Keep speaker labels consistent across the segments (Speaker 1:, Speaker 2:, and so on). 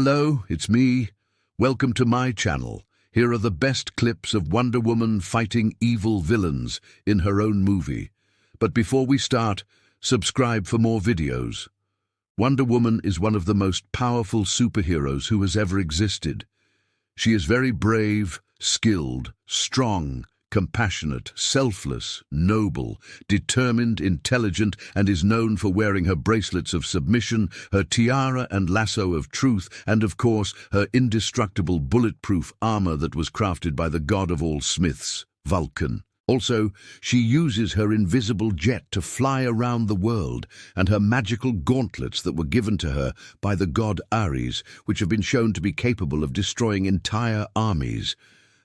Speaker 1: Hello, it's me. Welcome to my channel. Here are the best clips of Wonder Woman fighting evil villains in her own movie. But before we start, subscribe for more videos. Wonder Woman is one of the most powerful superheroes who has ever existed. She is very brave, skilled, strong, compassionate, selfless, noble, determined, intelligent, and is known for wearing her bracelets of submission, her tiara and lasso of truth, and of course, her indestructible bulletproof armor that was crafted by the god of all smiths, Vulcan. Also, she uses her invisible jet to fly around the world, and her magical gauntlets that were given to her by the god Ares, which have been shown to be capable of destroying entire armies.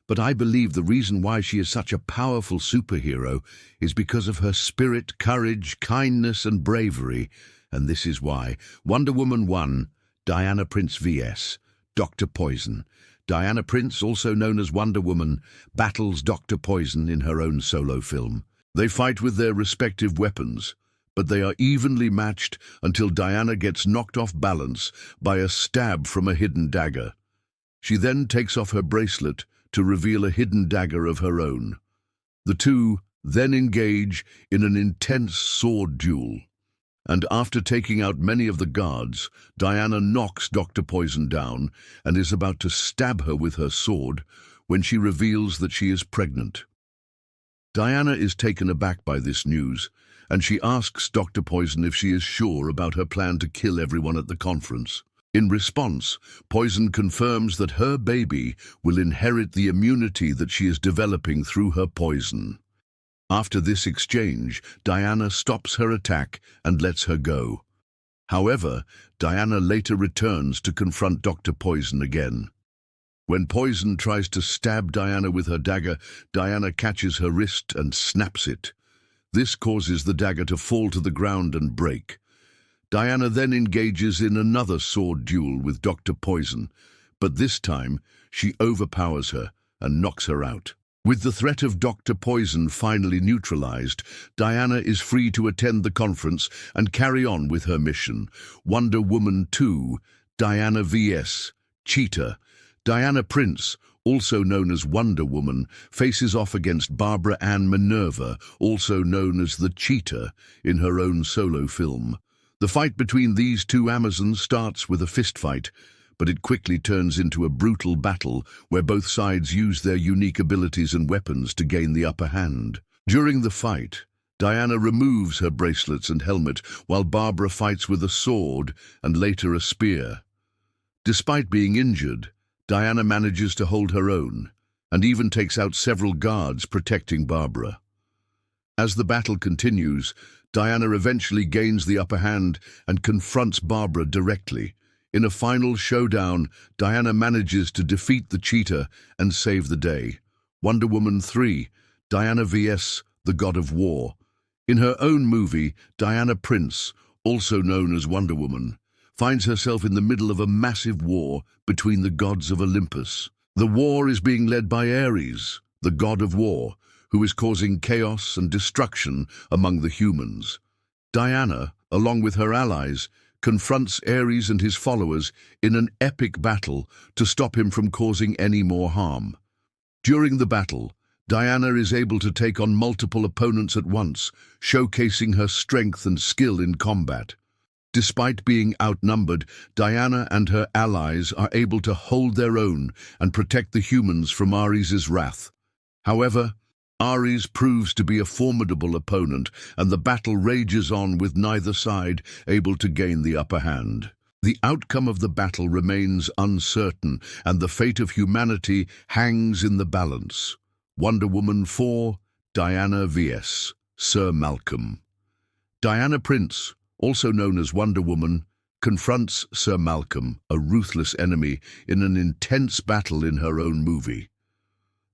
Speaker 1: But I believe the reason why she is such a powerful superhero is because of her spirit, courage, kindness, and bravery. And this is why. Wonder Woman 1, Diana Prince vs. Dr. Poison. Diana Prince, also known as Wonder Woman, battles Dr. Poison in her own solo film. They fight with their respective weapons, but they are evenly matched until Diana gets knocked off balance by a stab from a hidden dagger. She then takes off her bracelet to reveal a hidden dagger of her own. The two then engage in an intense sword duel. And after taking out many of the guards, Diana knocks Dr. Poison down and is about to stab her with her sword when she reveals that she is pregnant. Diana is taken aback by this news, and she asks Dr. Poison if she is sure about her plan to kill everyone at the conference. In response, Poison confirms that her baby will inherit the immunity that she is developing through her poison. After this exchange, Diana stops her attack and lets her go. However, Diana later returns to confront Dr. Poison again. When Poison tries to stab Diana with her dagger, Diana catches her wrist and snaps it. This causes the dagger to fall to the ground and break. Diana then engages in another sword duel with Dr. Poison, but this time she overpowers her and knocks her out. With the threat of Dr. Poison finally neutralized, Diana is free to attend the conference and carry on with her mission. Wonder Woman 2, Diana vs. Cheetah. Diana Prince, also known as Wonder Woman, faces off against Barbara Ann Minerva, also known as the Cheetah, in her own solo film. The fight between these two Amazons starts with a fistfight, but it quickly turns into a brutal battle where both sides use their unique abilities and weapons to gain the upper hand. During the fight, Diana removes her bracelets and helmet while Barbara fights with a sword and later a spear. Despite being injured, Diana manages to hold her own and even takes out several guards protecting Barbara. As the battle continues, Diana eventually gains the upper hand and confronts Barbara directly. In a final showdown, Diana manages to defeat the Cheetah and save the day. Wonder Woman 3, Diana vs. the God of War. In her own movie, Diana Prince, also known as Wonder Woman, finds herself in the middle of a massive war between the gods of Olympus. The war is being led by Ares, the god of war, who is causing chaos and destruction among the humans. Diana, along with her allies, confronts Ares and his followers in an epic battle to stop him from causing any more harm. During the battle, Diana is able to take on multiple opponents at once, showcasing her strength and skill in combat. Despite being outnumbered, Diana and her allies are able to hold their own and protect the humans from Ares' wrath. However, Ares proves to be a formidable opponent, and the battle rages on with neither side able to gain the upper hand. The outcome of the battle remains uncertain, and the fate of humanity hangs in the balance. Wonder Woman 4, Diana vs. Sir Malcolm. Diana Prince, also known as Wonder Woman, confronts Sir Malcolm, a ruthless enemy, in an intense battle in her own movie.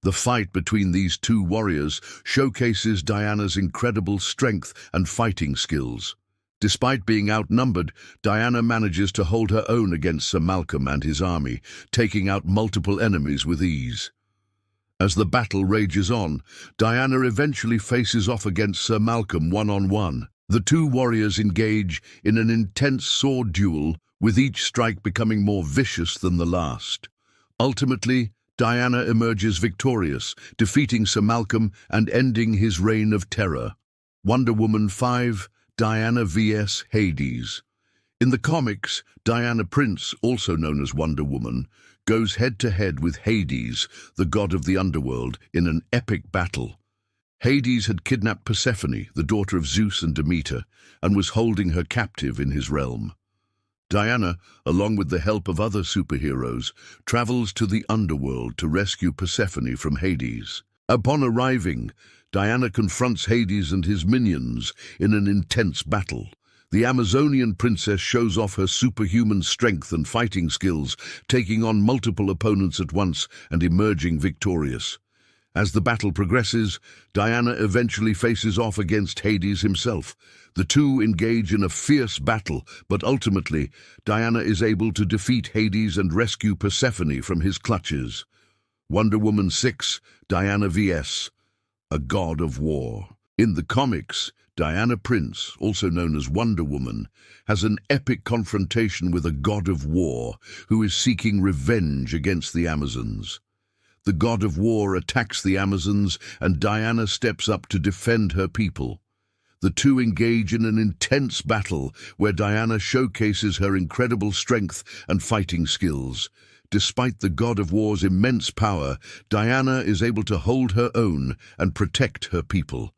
Speaker 1: The fight between these two warriors showcases Diana's incredible strength and fighting skills. Despite being outnumbered, Diana manages to hold her own against Sir Malcolm and his army, taking out multiple enemies with ease. As the battle rages on, Diana eventually faces off against Sir Malcolm one-on-one. The two warriors engage in an intense sword duel with each strike becoming more vicious than the last. Ultimately, Diana emerges victorious, defeating Sir Malcolm and ending his reign of terror. Wonder Woman 5, Diana vs. Hades. In the comics, Diana Prince, also known as Wonder Woman, goes head-to-head with Hades, the god of the underworld, in an epic battle. Hades had kidnapped Persephone, the daughter of Zeus and Demeter, and was holding her captive in his realm. Diana, along with the help of other superheroes, travels to the underworld to rescue Persephone from Hades. Upon arriving, Diana confronts Hades and his minions in an intense battle. The Amazonian princess shows off her superhuman strength and fighting skills, taking on multiple opponents at once and emerging victorious. As the battle progresses, Diana eventually faces off against Hades himself. The two engage in a fierce battle, but ultimately, Diana is able to defeat Hades and rescue Persephone from his clutches. Wonder Woman 6, Diana vs. a god of war. In the comics, Diana Prince, also known as Wonder Woman, has an epic confrontation with a god of war who is seeking revenge against the Amazons. The god of war attacks the Amazons and Diana steps up to defend her people. The two engage in an intense battle where Diana showcases her incredible strength and fighting skills. Despite the god of war's immense power, Diana is able to hold her own and protect her people.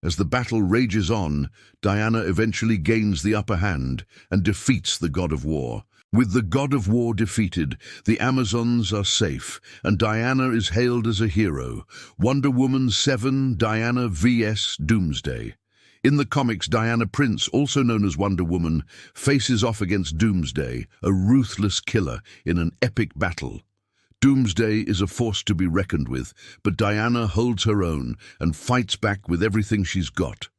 Speaker 1: As the battle rages on, Diana eventually gains the upper hand and defeats the god of war. With the god of war defeated, the Amazons are safe, and Diana is hailed as a hero. Wonder Woman 7, Diana vs. Doomsday. In the comics, Diana Prince, also known as Wonder Woman, faces off against Doomsday, a ruthless killer, in an epic battle. Doomsday is a force to be reckoned with, but Diana holds her own and fights back with everything she's got.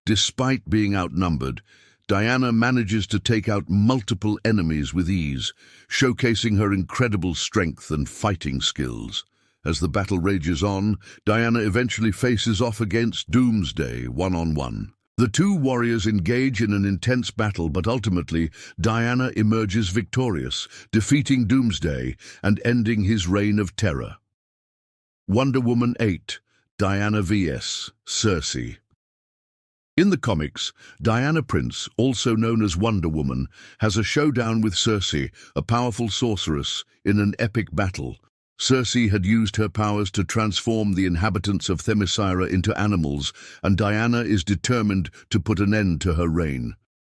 Speaker 1: Despite being outnumbered, Diana manages to take out multiple enemies with ease, showcasing her incredible strength and fighting skills. As the battle rages on, Diana eventually faces off against Doomsday one-on-one. The two warriors engage in an intense battle, but ultimately, Diana emerges victorious, defeating Doomsday and ending his reign of terror. Wonder Woman 8, Diana vs. Circe. In the comics, Diana Prince, also known as Wonder Woman, has a showdown with Circe, a powerful sorceress, in an epic battle. Circe had used her powers to transform the inhabitants of Themyscira into animals, and Diana is determined to put an end to her reign.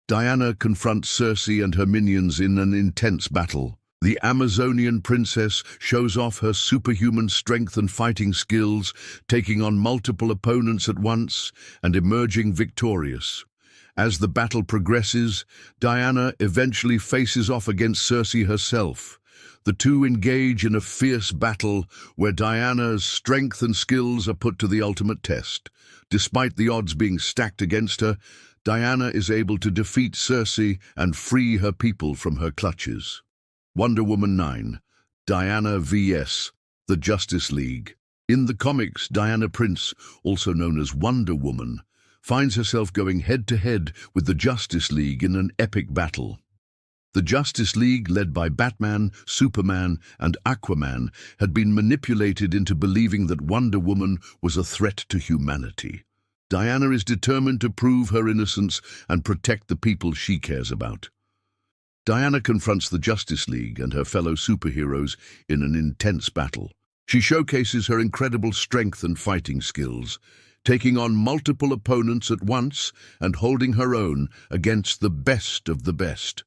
Speaker 1: Diana confronts Circe and her minions in an intense battle. The Amazonian princess shows off her superhuman strength and fighting skills, taking on multiple opponents at once and emerging victorious. As the battle progresses, Diana eventually faces off against Circe herself. The two engage in a fierce battle where Diana's strength and skills are put to the ultimate test. Despite the odds being stacked against her, Diana is able to defeat Circe and free her people from her clutches. Wonder Woman 9, Diana vs. the Justice League. In the comics, Diana Prince, also known as Wonder Woman, finds herself going head-to-head with the Justice League in an epic battle. The Justice League, led by Batman, Superman, and Aquaman, had been manipulated into believing that Wonder Woman was a threat to humanity. Diana is determined to prove her innocence and protect the people she cares about. Diana confronts the Justice League and her fellow superheroes in an intense battle. She showcases her incredible strength and fighting skills, taking on multiple opponents at once and holding her own against the best of the best.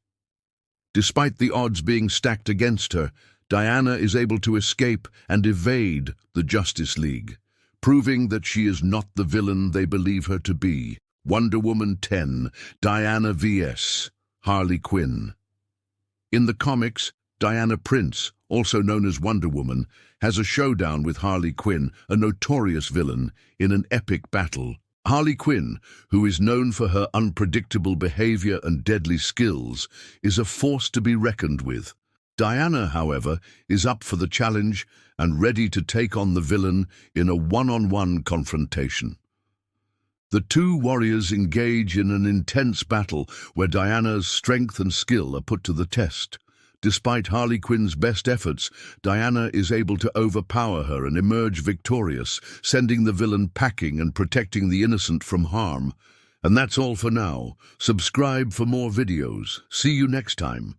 Speaker 1: Despite the odds being stacked against her, Diana is able to escape and evade the Justice League, proving that she is not the villain they believe her to be. Wonder Woman 10, Diana vs. Harley Quinn. In the comics, Diana Prince, also known as Wonder Woman, has a showdown with Harley Quinn, a notorious villain, in an epic battle. Harley Quinn, who is known for her unpredictable behavior and deadly skills, is a force to be reckoned with. Diana, however, is up for the challenge and ready to take on the villain in a one-on-one confrontation. The two warriors engage in an intense battle where Diana's strength and skill are put to the test. Despite Harley Quinn's best efforts, Diana is able to overpower her and emerge victorious, sending the villain packing and protecting the innocent from harm. And that's all for now. Subscribe for more videos. See you next time.